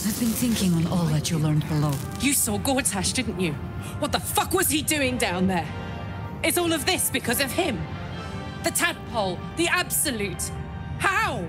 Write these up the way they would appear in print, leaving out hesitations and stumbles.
have been thinking on all that you learned below. You saw Gortash, didn't you? What the fuck was he doing down there? Is all of this because of him? The tadpole, the absolute. How?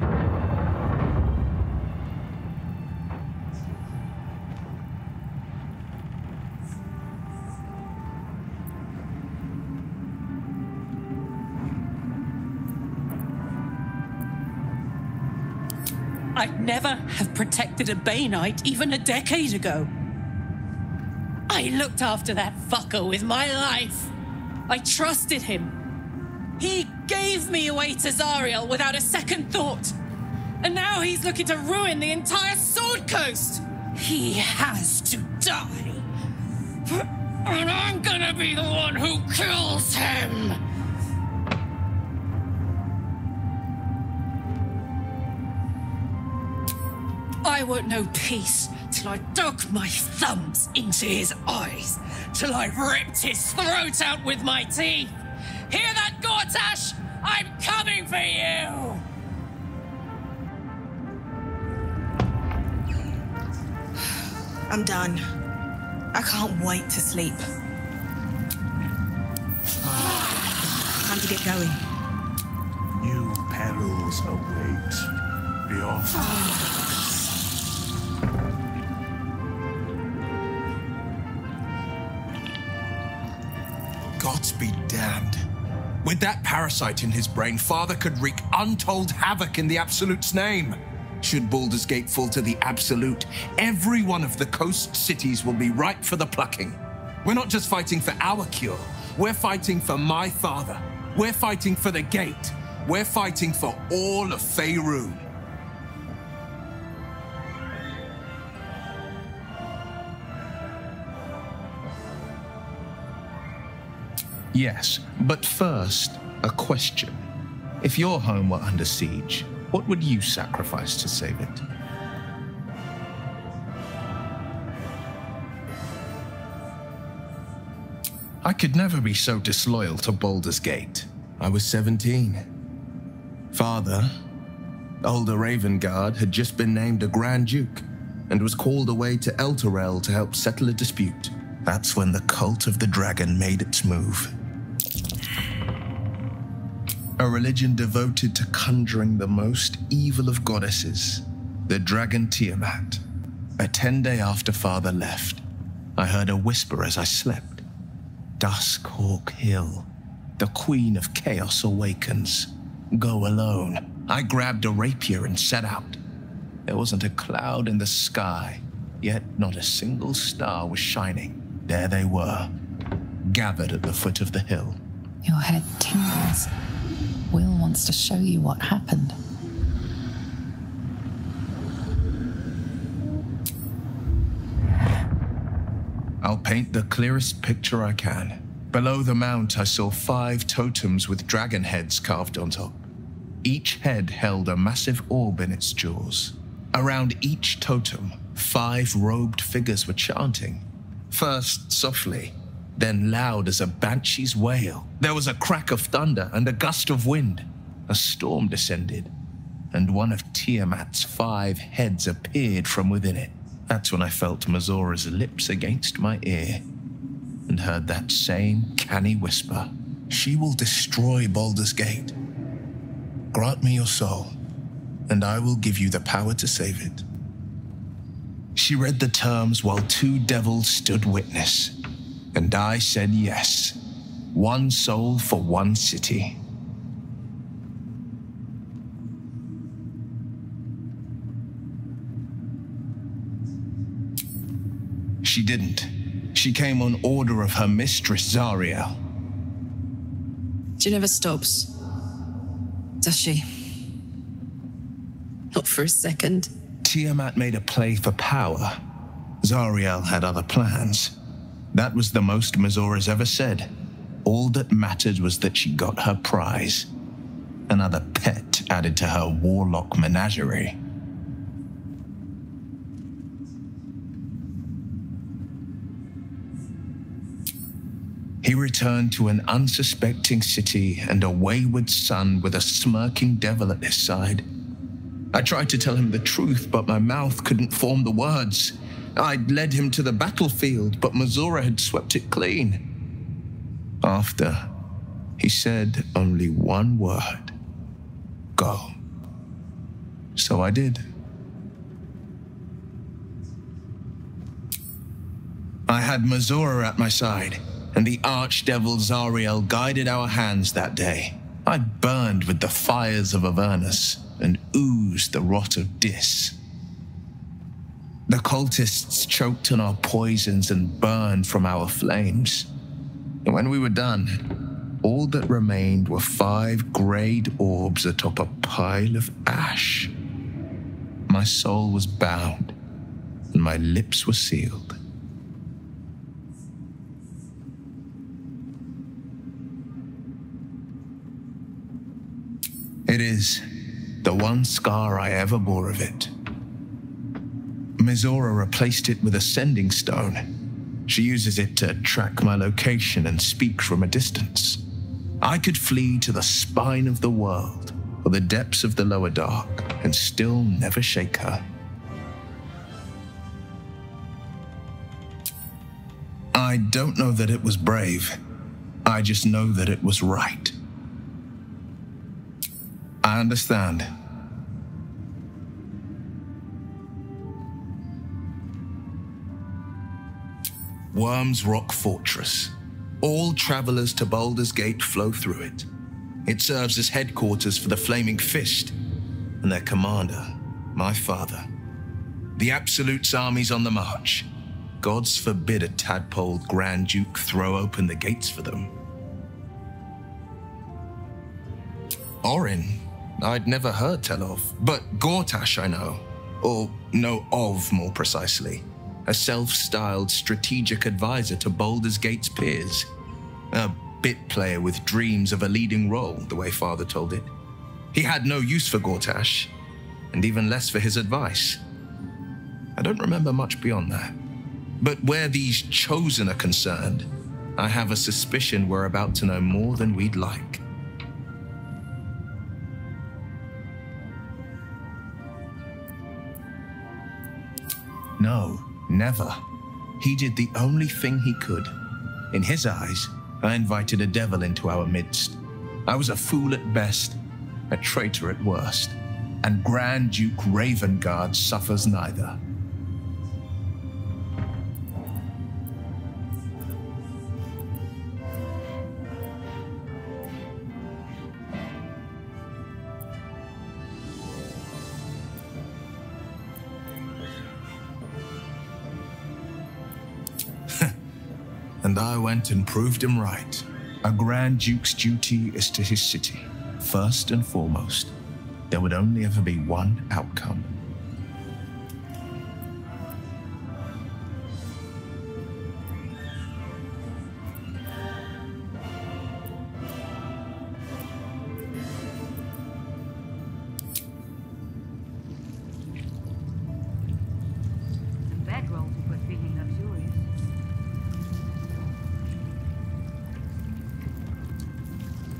I'd never have protected a Bay Knight even a decade ago. I looked after that fucker with my life. I trusted him. He gave me away to Zariel without a second thought. And now he's looking to ruin the entire Sword Coast. He has to die. And I'm gonna be the one who kills him. I won't know peace till I dug my thumbs into his eyes, till I ripped his throat out with my teeth. Hear that, Gortash? I'm coming for you! I'm done. I can't wait to sleep. Time to get going. New perils await. Be off. Gods be damned. With that parasite in his brain, Father could wreak untold havoc in the Absolute's name. Should Baldur's Gate fall to the Absolute, every one of the coast cities will be ripe for the plucking. We're not just fighting for our cure, we're fighting for my father. We're fighting for the Gate. We're fighting for all of Faerun. Yes, but first, a question. If your home were under siege, what would you sacrifice to save it? I could never be so disloyal to Baldur's Gate. I was 17. Father, older Ravengard, had just been named a Grand Duke and was called away to Elturel to help settle a dispute. That's when the cult of the dragon made its move. A religion devoted to conjuring the most evil of goddesses, the dragon Tiamat. A 10-day after Father left, I heard a whisper as I slept. Duskhawk Hill, the Queen of Chaos awakens. Go alone. I grabbed a rapier and set out. There wasn't a cloud in the sky, yet not a single star was shining. There they were, gathered at the foot of the hill. Your head tingles. Will wants to show you what happened. I'll paint the clearest picture I can. Below the mount, I saw 5 totems with dragon heads carved on top. Each head held a massive orb in its jaws. Around each totem, 5 robed figures were chanting. First softly, then loud as a banshee's wail. There was a crack of thunder and a gust of wind. A storm descended, and one of Tiamat's 5 heads appeared from within it. That's when I felt Mazora's lips against my ear, and heard that same canny whisper. She will destroy Baldur's Gate. Grant me your soul, and I will give you the power to save it. She read the terms while 2 devils stood witness. And I said yes. 1 soul for 1 city. She didn't. She came on order of her mistress, Zariel. She never stops, does she? Not for a second. Tiamat made a play for power. Zariel had other plans. That was the most Mazora's ever said. All that mattered was that she got her prize. Another pet added to her warlock menagerie. He returned to an unsuspecting city and a wayward son with a smirking devil at his side. I tried to tell him the truth, but my mouth couldn't form the words. I'd led him to the battlefield, but Mazora had swept it clean. After, he said only one word. Go. So I did. I had Mazora at my side, and the archdevil Zariel guided our hands that day. I burned with the fires of Avernus and oozed the rot of Dis. The cultists choked on our poisons and burned from our flames. And when we were done, all that remained were 5 greyed orbs atop a pile of ash. My soul was bound, and my lips were sealed. It is the one scar I ever bore of it. Mazora replaced it with a sending stone. She uses it to track my location and speak from a distance. I could flee to the spine of the world or the depths of the lower dark and still never shake her. I don't know that it was brave. I just know that it was right. I understand. Worm's Rock Fortress. All travelers to Baldur's Gate flow through it. It serves as headquarters for the Flaming Fist and their commander, my father. The Absolute's army's on the march. Gods forbid a tadpole Grand Duke throw open the gates for them. Orin, I'd never heard tell of, but Gortash I know, or know of more precisely. A self-styled strategic advisor to Baldur's Gate's peers. A bit player with dreams of a leading role, the way Father told it. He had no use for Gortash, and even less for his advice. I don't remember much beyond that. But where these chosen are concerned, I have a suspicion we're about to know more than we'd like. No. Never. He did the only thing he could. In his eyes, I invited a devil into our midst. I was a fool at best, a traitor at worst, and Grand Duke Ravengard suffers neither. And I went and proved him right. A Grand Duke's duty is to his city, first and foremost. There would only ever be one outcome.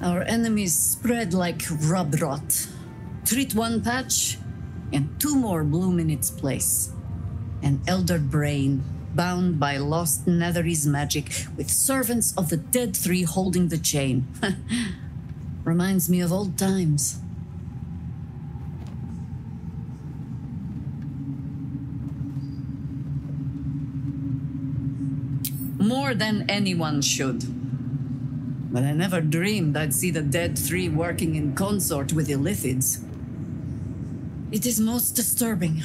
Our enemies spread like rub rot. Treat one patch, and 2 more bloom in its place. An elder brain, bound by lost Netherese magic, with servants of the dead 3 holding the chain. Reminds me of old times. More than anyone should. But I never dreamed I'd see the dead 3 working in consort with Illithids. It is most disturbing.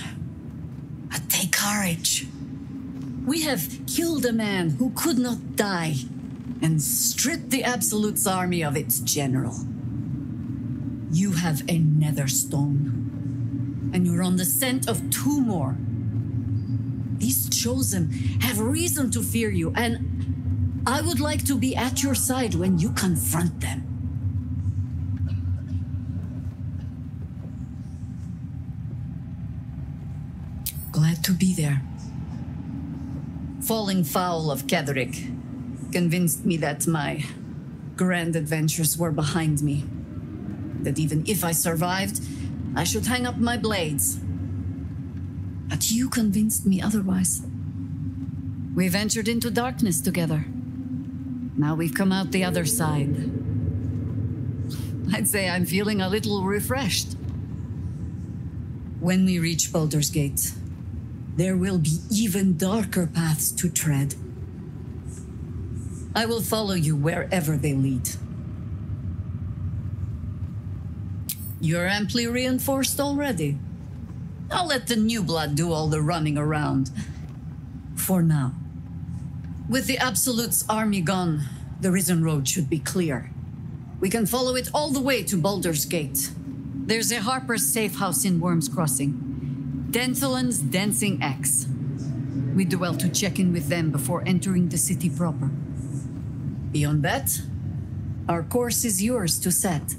But take courage. We have killed a man who could not die, and stripped the Absolute's army of its general. You have a nether stone, and you're on the scent of 2 more. These chosen have reason to fear you, and I would like to be at your side when you confront them. Glad to be there. Falling foul of Kendric convinced me that my grand adventures were behind me. That even if I survived, I should hang up my blades. But you convinced me otherwise. We ventured into darkness together. Now we've come out the other side. I'd say I'm feeling a little refreshed. When we reach Baldur's Gate, there will be even darker paths to tread. I will follow you wherever they lead. You're amply reinforced already. I'll let the new blood do all the running around. For now. With the Absolute's army gone, the Risen Road should be clear. We can follow it all the way to Baldur's Gate. There's a Harper's safe house in Worm's Crossing. Denthalen's Dancing Axe. We do well to check in with them before entering the city proper. Beyond that, our course is yours to set.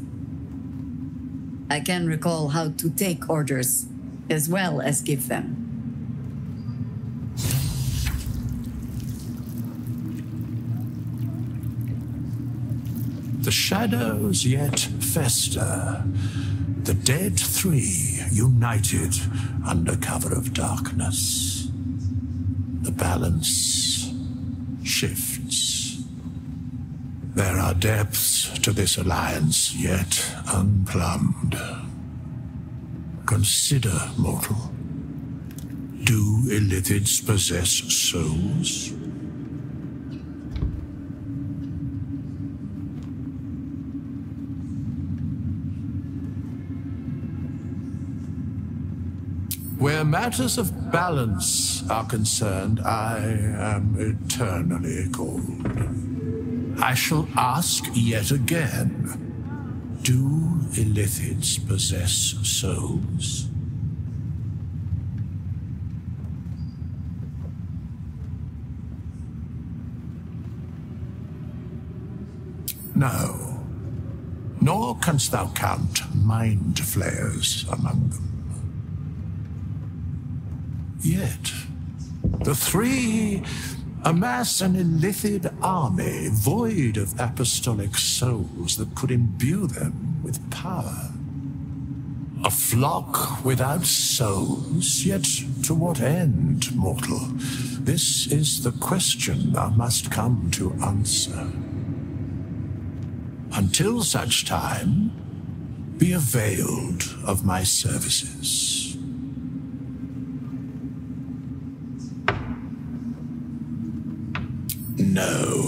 I can recall how to take orders, as well as give them. The shadows yet fester. The dead three united under cover of darkness. The balance shifts. There are depths to this alliance yet unplumbed. Consider, mortal. Do illithids possess souls? Where matters of balance are concerned, I am eternally cold. I shall ask yet again, do illithids possess souls? No, nor canst thou count mind flayers among them. Yet, the three amass an illithid army void of apostolic souls that could imbue them with power. A flock without souls, yet to what end, mortal? This is the question thou must come to answer. Until such time, be availed of my services. No.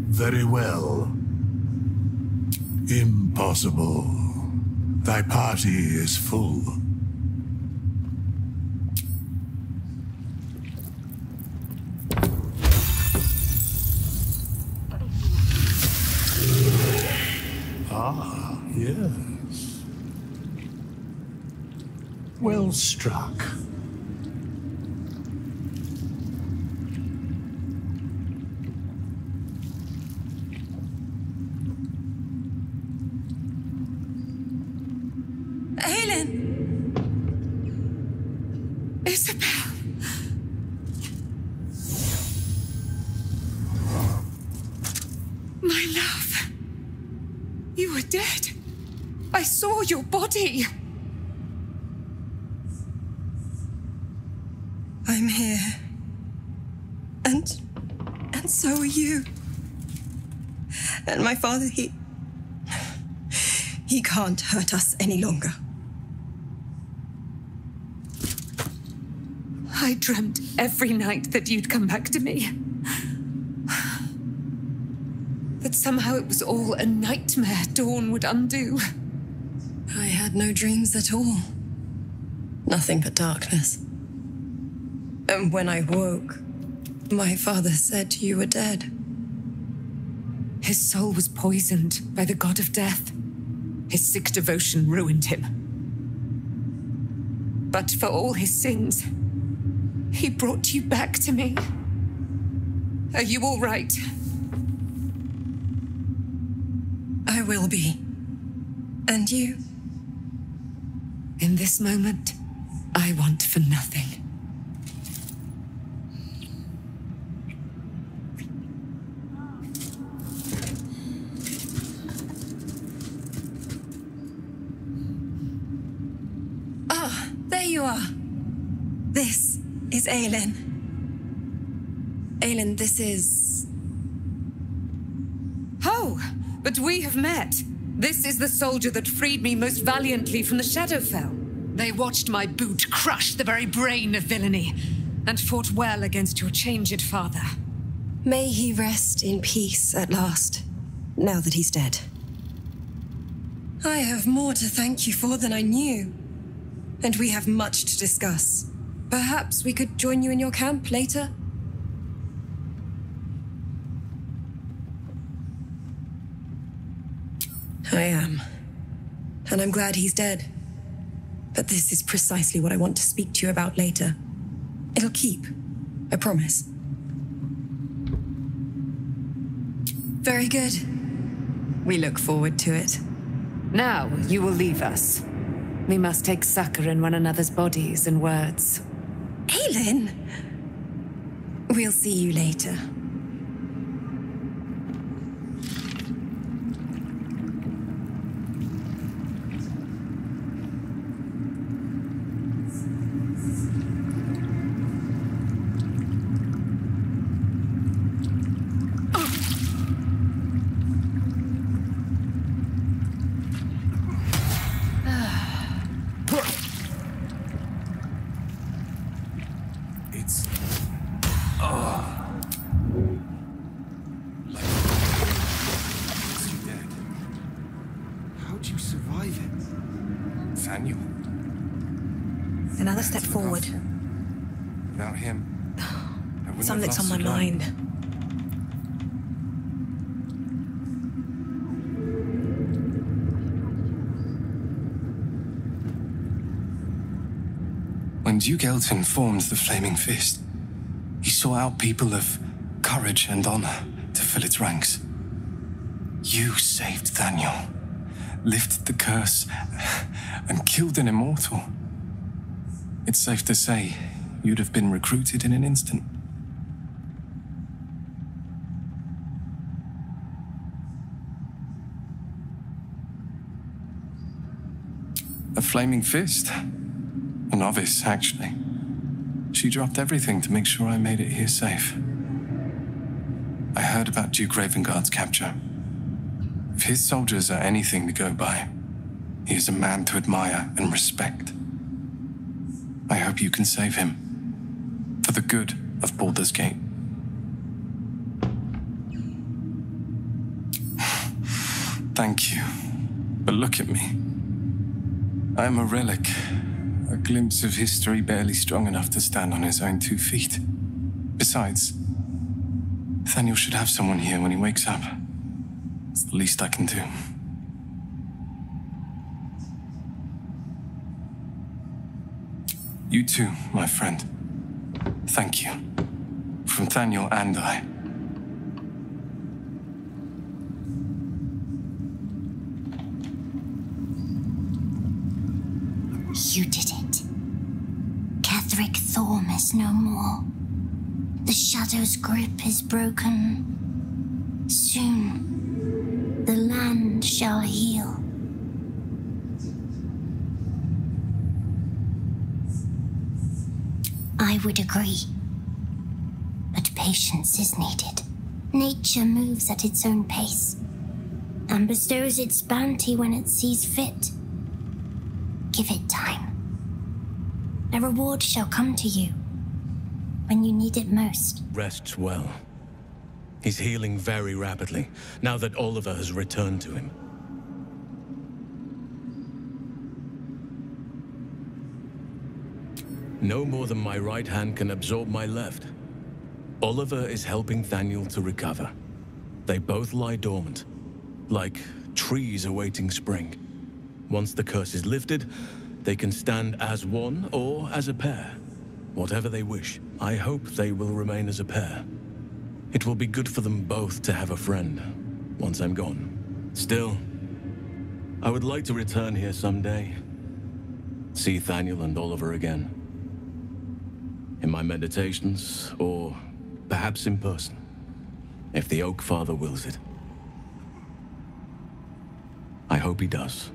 Very well. Impossible. Thy party is full. Ah, yes. Well struck. Isabel! My love. You were dead. I saw your body. I'm here. And so are you. And my father, he can't hurt us any longer. I dreamt every night that you'd come back to me. That somehow it was all a nightmare Dawn would undo. I had no dreams at all. Nothing but darkness. And when I woke, my father said you were dead. His soul was poisoned by the god of death. His sick devotion ruined him. But for all his sins, he brought you back to me. Are you all right? I will be. And you? In this moment, I want for nothing. you are. This is Aelin. Aelin, this is... Oh, but we have met. This is the soldier that freed me most valiantly from the Shadowfell. They watched my boot crush the very brain of villainy, and fought well against your changed father. May he rest in peace at last, now that he's dead. I have more to thank you for than I knew, and we have much to discuss. Perhaps we could join you in your camp later? I am. And I'm glad he's dead. But this is precisely what I want to speak to you about later. It'll keep, I promise. Very good. We look forward to it. Now you will leave us. We must take succor in one another's bodies and words. Aelin! We'll see you later. Another step forward. Without him, I wouldn't Something's have on my lost mind. When Duke Elton formed the Flaming Fist, he sought out people of courage and honor to fill its ranks. You saved Thaniel, lifted the curse, and killed an immortal. It's safe to say you'd have been recruited in an instant. A Flaming Fist? A novice, actually. She dropped everything to make sure I made it here safe. I heard about Duke Ravengard's capture. If his soldiers are anything to go by, he is a man to admire and respect. I hope you can save him, for the good of Baldur's Gate. Thank you, but look at me. I am a relic, a glimpse of history barely strong enough to stand on his own 2 feet. Besides, Thaniel should have someone here when he wakes up. It's the least I can do. You too, my friend. Thank you. From Thaniel and I. You did it. Kendric Thorn is no more. The Shadow's grip is broken. Soon, the land shall heal. I would agree. But patience is needed. Nature moves at its own pace, and bestows its bounty when it sees fit. Give it time. A reward shall come to you when you need it most. Rests well. He's healing very rapidly, now that Oliver has returned to him. No more than my right hand can absorb my left. Oliver is helping Thaniel to recover. They both lie dormant, like trees awaiting spring. Once the curse is lifted, they can stand as one or as a pair. Whatever they wish. I hope they will remain as a pair. It will be good for them both to have a friend, once I'm gone. Still, I would like to return here someday. See Thaniel and Oliver again. In my meditations, or perhaps in person, if the Oak Father wills it. I hope he does.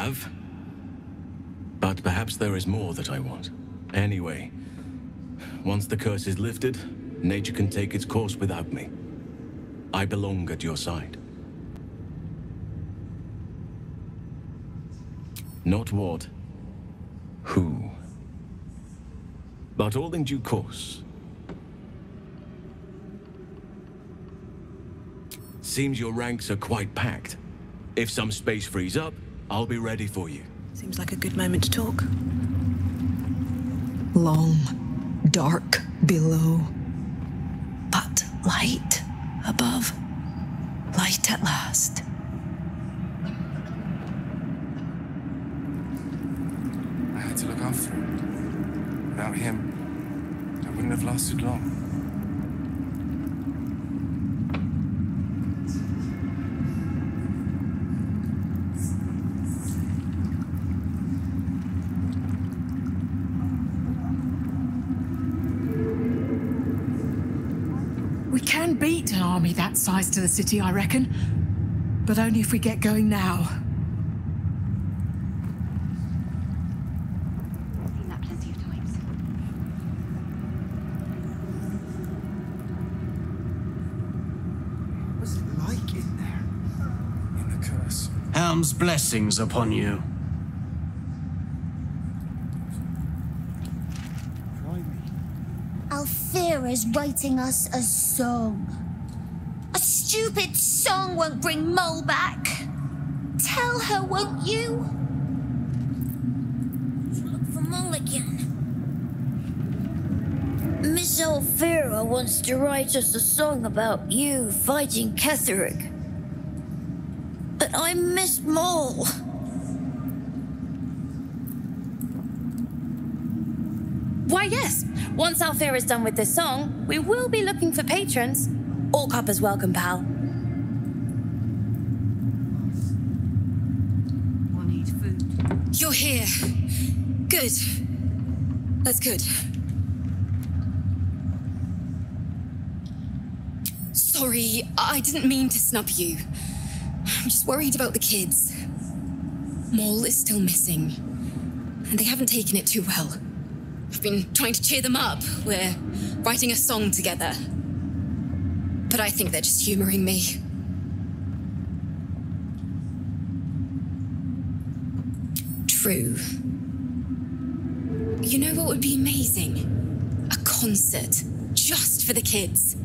have. But perhaps there is more that I want. Anyway, once the curse is lifted, nature can take its course without me. I belong at your side. Not what, who. But all in due course. Seems your ranks are quite packed. If some space frees up, I'll be ready for you. Seems like a good moment to talk. Long, dark below, but light above. Light at last. I had to look after him. Without him, I wouldn't have lasted long. We can beat an army that size to the city, I reckon. But only if we get going now. I've seen that plenty of times. What's it like in there? In the curse. Helm's blessings upon you. Althera's writing us a song. A stupid song won't bring Mole back. Tell her, won't you? Look for Mole again. Miss Althera wants to write us a song about you fighting Kendric. But I miss Mole. Why, yes. Once Althera's done with this song, we will be looking for patrons. All coppers welcome, pal. One eat food. You're here. Good. That's good. Sorry, I didn't mean to snub you. I'm just worried about the kids. Mole is still missing, and they haven't taken it too well. I've been trying to cheer them up. We're writing a song together. But I think they're just humoring me. True. You know what would be amazing? A concert, just for the kids.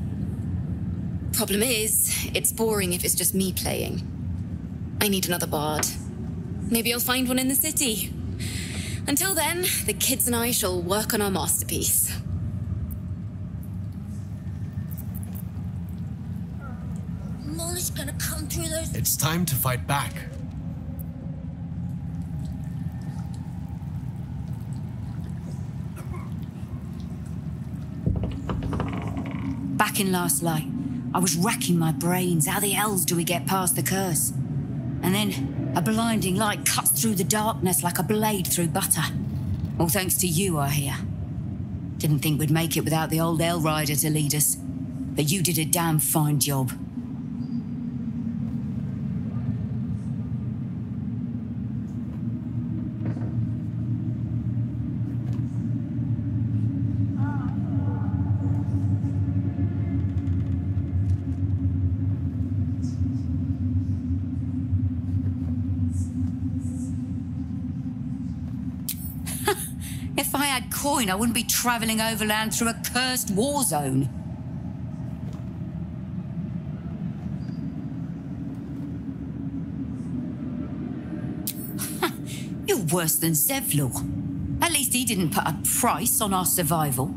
Problem is, it's boring if it's just me playing. I need another bard. Maybe I'll find one in the city. Until then, the kids and I shall work on our masterpiece. Molly's gonna come through those... It's time to fight back. Back in last light, I was racking my brains. How the hells do we get past the curse? And then a blinding light cuts through the darkness like a blade through butter. All thanks to you, I hear. Didn't think we'd make it without the old Hell Rider to lead us. But you did a damn fine job. If I had coin, I wouldn't be travelling overland through a cursed war zone. You're worse than Zevlor. At least he didn't put a price on our survival.